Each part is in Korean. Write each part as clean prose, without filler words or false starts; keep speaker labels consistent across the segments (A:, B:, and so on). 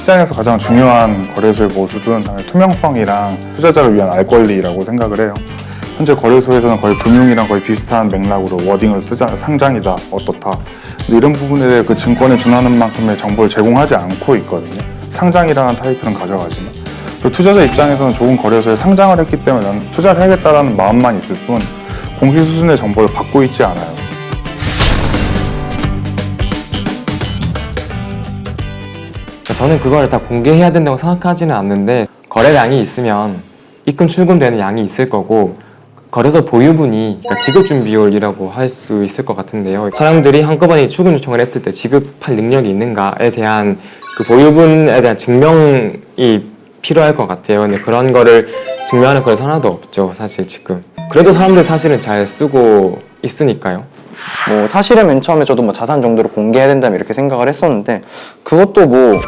A: 시장에서 가장 중요한 거래소의 모습은 당연히 투명성이랑 투자자를 위한 알 권리라고 생각을 해요. 현재 거래소에서는 거의 금융이랑 거의 비슷한 맥락으로 워딩을 상장이다, 어떻다. 근데 이런 부분에 대해 그 증권에 준하는 만큼의 정보를 제공하지 않고 있거든요. 상장이라는 타이틀은 가져가지만. 그리고 투자자 입장에서는 좋은 거래소에 상장을 했기 때문에 난 투자를 해야겠다라는 마음만 있을 뿐 공시 수준의 정보를 받고 있지 않아요.
B: 저는 그거를 다 공개해야 된다고 생각하지는 않는데 거래량이 있으면 입금 출금되는 양이 있을 거고 거래소 보유분이 그러니까 지급준비율이라고 할 수 있을 것 같은데요. 사람들이 한꺼번에 출금 요청을 했을 때 지급할 능력이 있는가에 대한 그 보유분에 대한 증명이 필요할 것 같아요. 근데 그런 거를 증명하는 거에서 하나도 없죠, 사실 지금. 그래도 사람들 사실은 잘 쓰고 있으니까요.
C: 뭐 사실은 맨 처음에 저도 뭐 자산 정도를 공개해야 된다면 이렇게 생각을 했었는데 그것도 뭐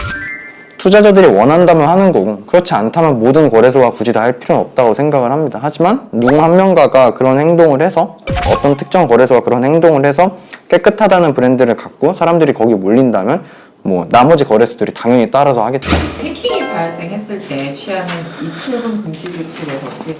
C: 투자자들이 원한다면 하는 거고 그렇지 않다면 모든 거래소가 굳이 다 할 필요는 없다고 생각을 합니다. 하지만 누구 한 명가가 그런 행동을 해서 어떤 특정 거래소가 그런 행동을 해서 깨끗하다는 브랜드를 갖고 사람들이 거기 몰린다면 뭐 나머지 거래소들이 당연히 따라서 하겠죠.
D: 해킹이 발생했을 때 취하는 입출금 금지 조치에 대해서 어떻게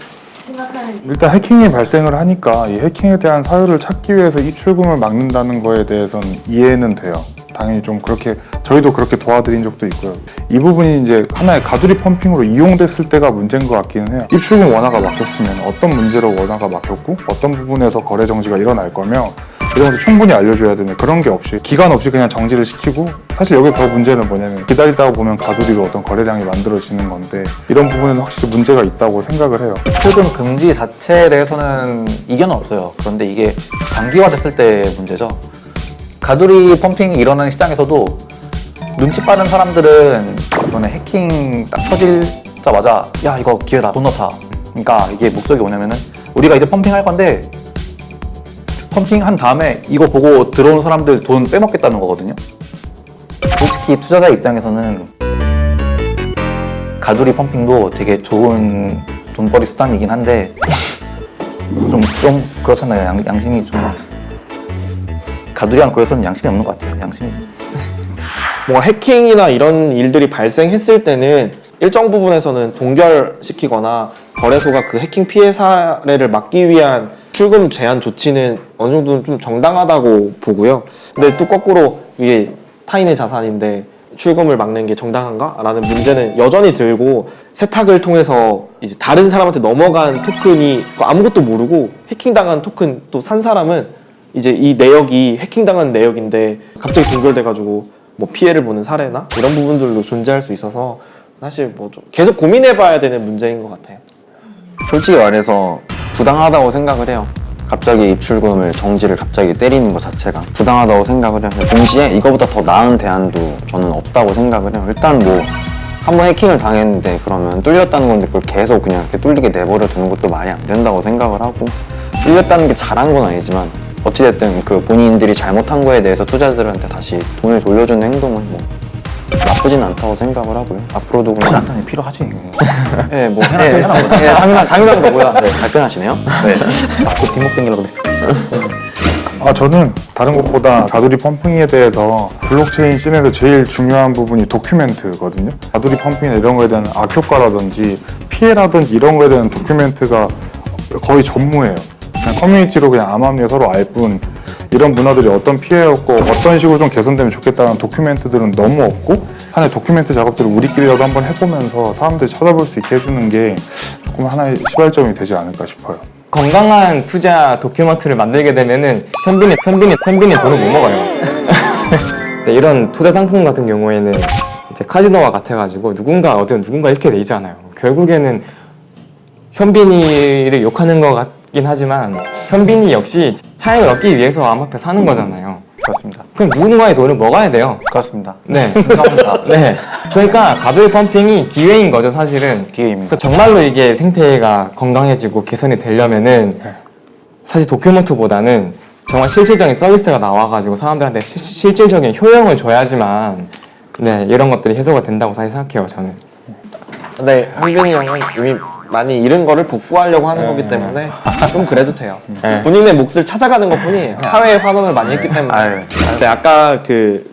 D: 생각하는지.
A: 일단 해킹이 발생을 하니까 이 해킹에 대한 사유를 찾기 위해서 입출금을 막는다는 거에 대해서는 이해는 돼요. 당연히 좀 그렇게 저희도 그렇게 도와드린 적도 있고요. 이 부분이 이제 하나의 가두리 펌핑으로 이용됐을 때가 문제인 것 같기는 해요. 입출금 원화가 막혔으면 어떤 문제로 원화가 막혔고 어떤 부분에서 거래 정지가 일어날 거며 이런 것도 충분히 알려줘야 되는데 그런 게 없이 기간 없이 그냥 정지를 시키고 사실 여기 더 문제는 뭐냐면 기다리다가 보면 가두리로 어떤 거래량이 만들어지는 건데 이런 부분에는 확실히 문제가 있다고 생각을 해요.
E: 출금 금지 자체에 대해서는 이견은 없어요. 그런데 이게 장기화됐을 때 문제죠. 가두리 펌핑이 일어나는 시장에서도 눈치 빠른 사람들은 이번에 해킹 딱 터지자마자 야 이거 기회다 돈 넣자. 그러니까 이게 목적이 뭐냐면은 우리가 이제 펌핑할 건데 펌핑한 다음에 이거 보고 들어오는 사람들 돈 빼먹겠다는 거거든요. 솔직히 투자자 입장에서는 가두리 펌핑도 되게 좋은 돈벌이 수단이긴 한데 좀 그렇잖아요. 양심이 좀 가두리한 거에서는 양심이 없는 것 같아요. 양심이.
F: 뭔가 해킹이나 이런 일들이 발생했을 때는 일정 부분에서는 동결시키거나 거래소가 그 해킹 피해 사례를 막기 위한 출금 제한 조치는 어느 정도는 좀 정당하다고 보고요. 근데 또 거꾸로 이게 타인의 자산인데 출금을 막는 게 정당한가? 라는 문제는 여전히 들고 세탁을 통해서 이제 다른 사람한테 넘어간 토큰이 아무것도 모르고 해킹당한 토큰 또 산 사람은 이제 이 내역이 해킹당한 내역인데 갑자기 동결돼가지고 뭐 피해를 보는 사례나 이런 부분들도 존재할 수 있어서 사실 뭐 좀 계속 고민해봐야 되는 문제인 것 같아요.
C: 솔직히 말해서 부당하다고 생각을 해요. 갑자기 입출금을 정지를 갑자기 때리는 것 자체가 부당하다고 생각을 해요. 동시에 이거보다 더 나은 대안도 저는 없다고 생각을 해요. 일단 뭐 한번 해킹을 당했는데 그러면 뚫렸다는 건데 그걸 계속 그냥 이렇게 뚫리게 내버려 두는 것도 말이 안 된다고 생각을 하고 뚫렸다는 게 잘한 건 아니지만 어찌됐든 그 본인들이 잘못한 거에 대해서 투자자들한테 다시 돈을 돌려주는 행동은 뭐 나쁘진 않다고 생각을 하고요. 앞으로도 그냥
E: 않다니 필요하지.
C: 예, 뭐 당연한 거고요. 네, 답변하시네요. 네.
E: 그 뒷목 당기려고 그래.
A: 저는 다른 것보다 가두리 펌핑에 대해서 블록체인 씬에서 제일 중요한 부분이 도큐멘트거든요. 가두리 펌핑이나 이런 거에 대한 악효과라든지 피해라든지 이런 거에 대한 도큐멘트가 거의 전무해요. 그냥 커뮤니티로 그냥 암암리에 서로 알 뿐 이런 문화들이 어떤 피해였고 어떤 식으로 좀 개선되면 좋겠다는 도큐멘트들은 너무 없고 하나의 도큐멘트 작업들을 우리끼리라도 한번 해보면서 사람들이 찾아볼 수 있게 해주는 게 조금 하나의 시발점이 되지 않을까 싶어요.
B: 건강한 투자 도큐멘트를 만들게 되면은 현빈이 돈을 못 먹어요. 네, 이런 투자 상품 같은 경우에는 이제 카지노와 같아가지고 누군가 이렇게 돼 있잖아요. 결국에는 현빈이를 욕하는 것 같긴 하지만 현빈이 역시 차익을 얻기 위해서 암호화폐 사는 거잖아요.
E: 그렇습니다.
B: 그럼 누군가의 돈을 먹어야 돼요.
E: 그렇습니다.
B: 네.
E: 감사합니다.
B: 네. 그러니까 가두리 펌핑이 기회인 거죠, 사실은.
E: 기회입니다.
B: 그러니까 정말로 이게 생태가 건강해지고 개선이 되려면은 사실 도큐멘트보다는 정말 실질적인 서비스가 나와가지고 사람들한테 실질적인 효용을 줘야지만 네, 이런 것들이 해소가 된다고 사실 생각해요, 저는.
F: 근데 현빈이 형은 이미 많이 잃은 거를 복구하려고 하는 거기 때문에 좀 그래도 돼요.
B: 네.
F: 본인의 몫을 찾아가는 것 뿐이에요. 사회에 환원을 많이 했기 때문에.
E: 아유.
F: 근데 아까 그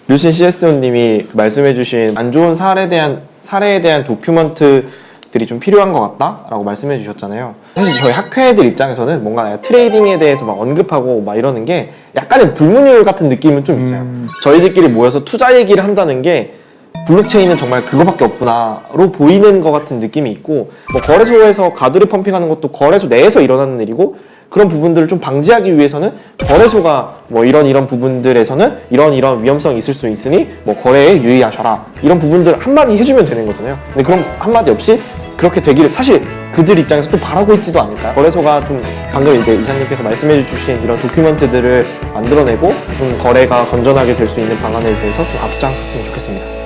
F: 류신 CSO님이 말씀해주신 안 좋은 사례에 대한 도큐먼트들이 좀 필요한 것 같다라고 말씀해 주셨잖아요. 사실 저희 학회들 입장에서는 뭔가 트레이딩에 대해서 막 언급하고 막 이러는 게 약간의 불문율 같은 느낌은 좀 있어요. 저희들끼리 모여서 투자 얘기를 한다는 게 블록체인은 정말 그거밖에 없구나로 보이는 것 같은 느낌이 있고, 뭐 거래소에서 가두리 펌핑하는 것도 거래소 내에서 일어나는 일이고, 그런 부분들을 좀 방지하기 위해서는 거래소가 뭐 이런 부분들에서는 이런 위험성이 있을 수 있으니 뭐 거래에 유의하셔라, 이런 부분들 한마디 해주면 되는 거잖아요. 근데 그럼 한마디 없이 그렇게 되기를 사실 그들 입장에서 또 바라고 있지도 않을까요? 거래소가 좀 방금 이제 이사님께서 말씀해 주신 이런 도큐먼트들을 만들어내고 좀 거래가 건전하게 될 수 있는 방안에 대해서 좀 앞장섰으면 좋겠습니다.